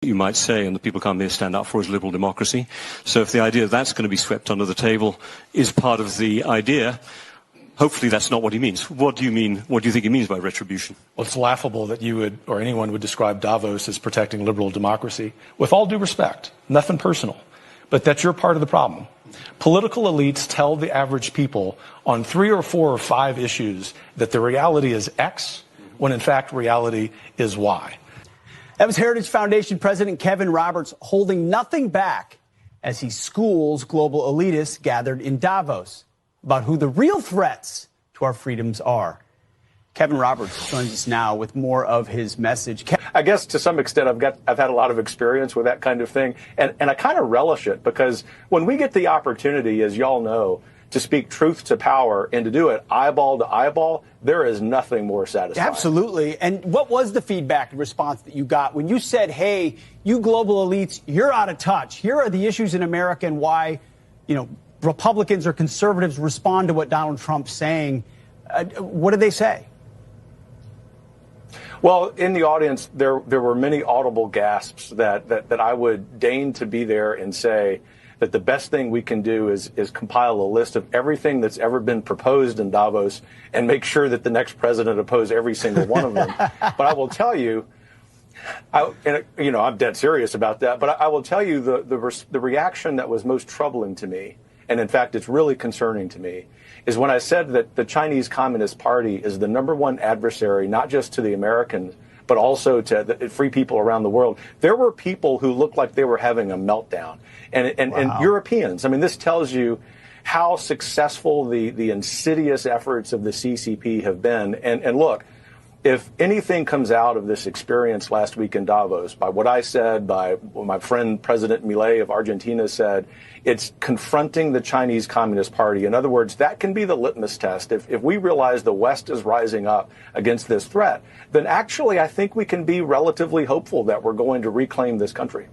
you might say, and the people come here stand up for, is liberal democracy. So if the idea that's going to be swept under the table is part of the idea, hopefully that's not what he means. What do you mean? What do you think he means by retribution? Well, it's laughable that you would, or anyone would describe Davos as protecting liberal democracy. With all due respect, nothing personal, but that's your part of the problem. Political elites tell the average people on 3 or 4 or 5 issues that the reality is X, when in fact reality is Y. That was Heritage Foundation President Kevin Roberts holding nothing back as he schools global elitists gathered in Davos about who the real threats to our freedoms are. Kevin Roberts joins us now with more of his message. I guess to some extent I've had a lot of experience with that kind of thing, and I kind of relish it, because when we get the opportunity, as y'all know, to speak truth to power and to do it eyeball to eyeball, there is nothing more satisfying. Absolutely. And what was the feedback response that you got when you said, hey, you global elites, you're out of touch. Here are the issues in America and why, Republicans or conservatives respond to what Donald Trump's saying. What did they say? Well, in the audience, there were many audible gasps that I would deign to be there and say that the best thing we can do is compile a list of everything that's ever been proposed in Davos and make sure that the next president oppose every single one of them. But I will tell you, I'm dead serious about that, but I will tell you the reaction that was most troubling to me, and in fact it's really concerning to me, is when I said that the Chinese Communist Party is the #1 adversary, not just to the Americans, but also to the free people around the world. There were people who looked like they were having a meltdown. And Europeans, I mean, this tells you how successful the insidious efforts of the CCP have been. And look, if anything comes out of this experience last week in Davos, by what I said, by what my friend President Milei of Argentina said, it's confronting the Chinese Communist Party. In other words, that can be the litmus test. If we realize the West is rising up against this threat, then actually I think we can be relatively hopeful that we're going to reclaim this country.